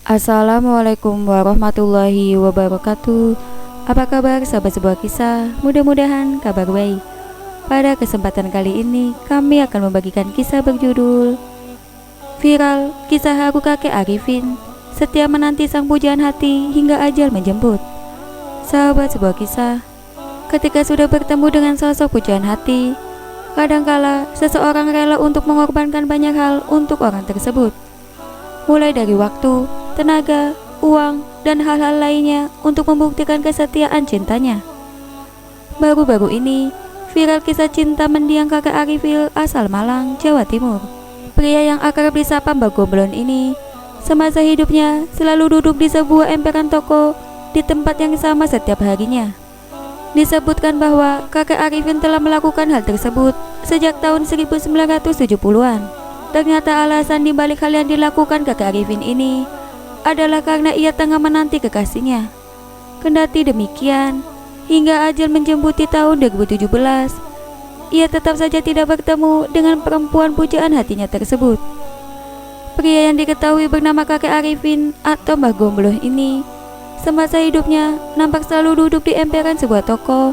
Assalamualaikum warahmatullahi wabarakatuh. Apa kabar sahabat sebuah kisah? Mudah-mudahan kabar baik. Pada kesempatan kali ini kami akan membagikan kisah berjudul Viral, kisah haru kakek Arifin setia menanti sang pujaan hati hingga ajal menjemput. Sahabat sebuah kisah, ketika sudah bertemu dengan sosok pujaan hati, kadangkala seseorang rela untuk mengorbankan banyak hal untuk orang tersebut, mulai dari waktu, tenaga, uang, dan hal-hal lainnya untuk membuktikan kesetiaan cintanya. Baru-baru ini, viral kisah cinta mendiang kakek Arifin asal Malang, Jawa Timur. Pria yang akrab disapa Mbak Gomblon ini, semasa hidupnya selalu duduk di sebuah emperan toko di tempat yang sama setiap harinya. Disebutkan bahwa kakek Arifin telah melakukan hal tersebut sejak tahun 1970-an. Ternyata alasan dibalik hal yang dilakukan kakek Arifin ini adalah karena ia tengah menanti kekasihnya. Kendati demikian, hingga ajal menjemput di tahun 2017, ia tetap saja tidak bertemu dengan perempuan pujaan hatinya tersebut. Pria yang diketahui bernama kakek Arifin atau Mbah Gomblon ini, semasa hidupnya nampak selalu duduk di emperan sebuah toko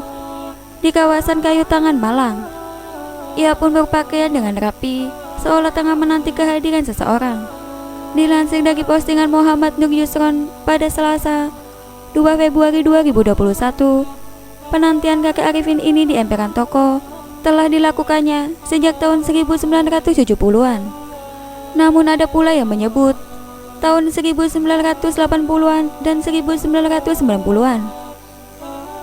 di kawasan Kayu Tangan, Malang. Ia pun berpakaian dengan rapi, seolah tengah menanti kehadiran seseorang. Dilansir dari postingan Muhammad Nur Yusron pada Selasa 2 Februari 2021, penantian kakek Arifin ini di emperan toko telah dilakukannya sejak tahun 1970-an. Namun ada pula yang menyebut tahun 1980-an dan 1990-an.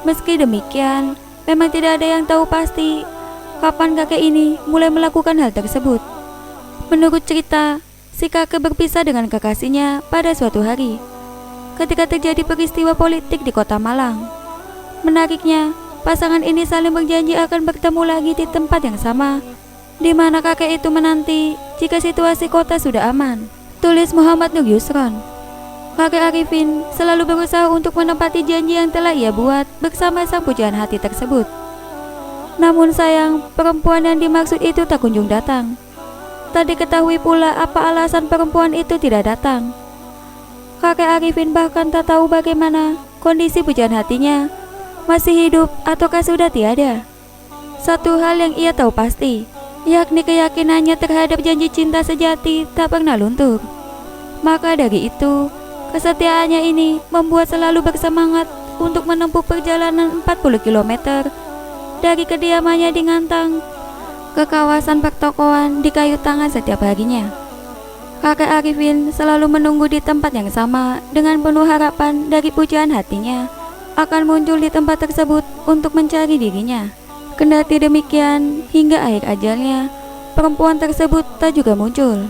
Meski demikian, memang tidak ada yang tahu pasti kapan kakek ini mulai melakukan hal tersebut. Menurut cerita, si kakek berpisah dengan kekasihnya pada suatu hari ketika terjadi peristiwa politik di kota Malang. Menariknya, pasangan ini saling berjanji akan bertemu lagi di tempat yang sama di mana kakek itu menanti jika situasi kota sudah aman. Tulis Muhammad Nur Yusron. Kakek Arifin selalu berusaha untuk menepati janji yang telah ia buat bersama sang pujaan hati tersebut. Namun sayang, perempuan yang dimaksud itu tak kunjung datang. Tak diketahui pula apa alasan perempuan itu tidak datang. Kakek Arifin bahkan tak tahu bagaimana kondisi pujaan hatinya, masih hidup ataukah sudah tiada. Satu hal yang ia tahu pasti, yakni keyakinannya terhadap janji cinta sejati tak pernah luntur. Maka dari itu, kesetiaannya ini membuat selalu bersemangat untuk menempuh perjalanan 40 km dari kediamannya di Ngantang ke kawasan pertokoan di Kayu Tangan setiap harinya. Kakek Arifin selalu menunggu di tempat yang sama dengan penuh harapan dari pujaan hatinya akan muncul di tempat tersebut untuk mencari dirinya. Kendati demikian, hingga akhir ajalnya, perempuan tersebut tak juga muncul.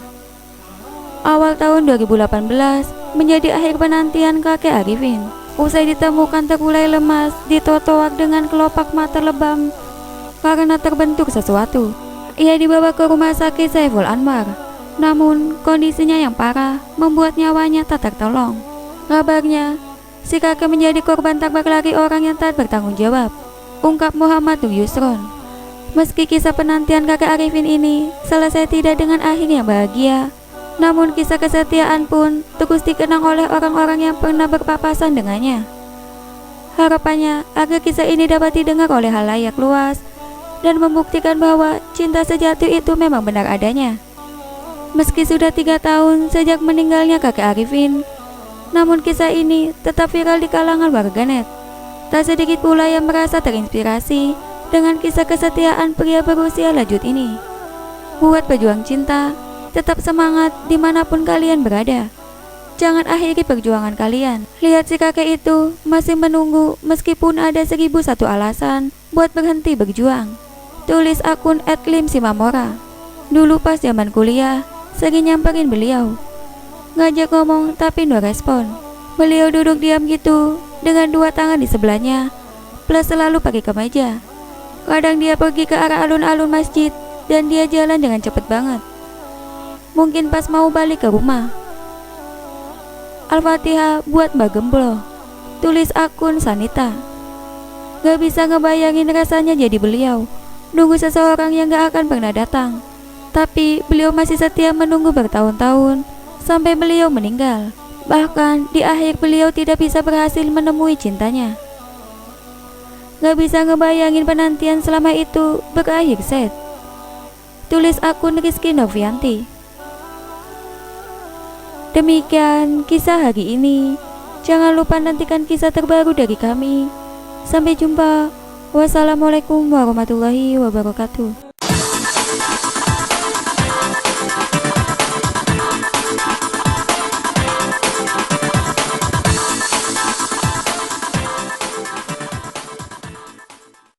Awal tahun 2018 menjadi akhir penantian kakek Arifin. Usai ditemukan terkulai lemas di trotoar dengan kelopak mata lebam karena terbentur sesuatu, ia dibawa ke rumah sakit Saiful Anwar. Namun kondisinya yang parah membuat nyawanya tak tertolong. Kabarnya, si kakek menjadi korban tabrak lari orang yang tak bertanggung jawab, ungkap Muhammad Nur Yusron. Meski kisah penantian kakek Arifin ini selesai tidak dengan akhir yang bahagia, namun kisah kesetiaan pun terus dikenang oleh orang-orang yang pernah berpapasan dengannya. Harapannya agar kisah ini dapat didengar oleh halayak luas dan membuktikan bahwa cinta sejati itu memang benar adanya. Meski sudah 3 tahun sejak meninggalnya kakek Arifin, namun kisah ini tetap viral di kalangan warganet. Tak sedikit pula yang merasa terinspirasi dengan kisah kesetiaan pria berusia lanjut ini. Buat pejuang cinta, tetap semangat dimanapun kalian berada. Jangan akhiri perjuangan kalian. Lihat si kakek itu masih menunggu meskipun ada 1001 alasan buat berhenti berjuang. Tulis akun @klimsimamora. Dulu pas zaman kuliah, sering nyamperin beliau, ngajak ngomong tapi no respon. Beliau duduk diam gitu dengan 2 tangan di sebelahnya, plus selalu pakai kemeja. Kadang dia pergi ke arah alun-alun masjid dan dia jalan dengan cepet banget. Mungkin pas mau balik ke rumah. Al-Fatihah buat Mbak Gemblo. Tulis akun Sanita. Gak bisa ngebayangin rasanya jadi beliau, nunggu seseorang yang gak akan pernah datang. Tapi beliau masih setia menunggu bertahun-tahun sampai beliau meninggal. Bahkan di akhir beliau tidak bisa berhasil menemui cintanya. Gak bisa ngebayangin penantian selama itu berakhir, Seth. Tulis akun Rizky Novianti. Demikian kisah hari ini. Jangan lupa nantikan kisah terbaru dari kami. Sampai jumpa. Wassalamualaikum warahmatullahi wabarakatuh.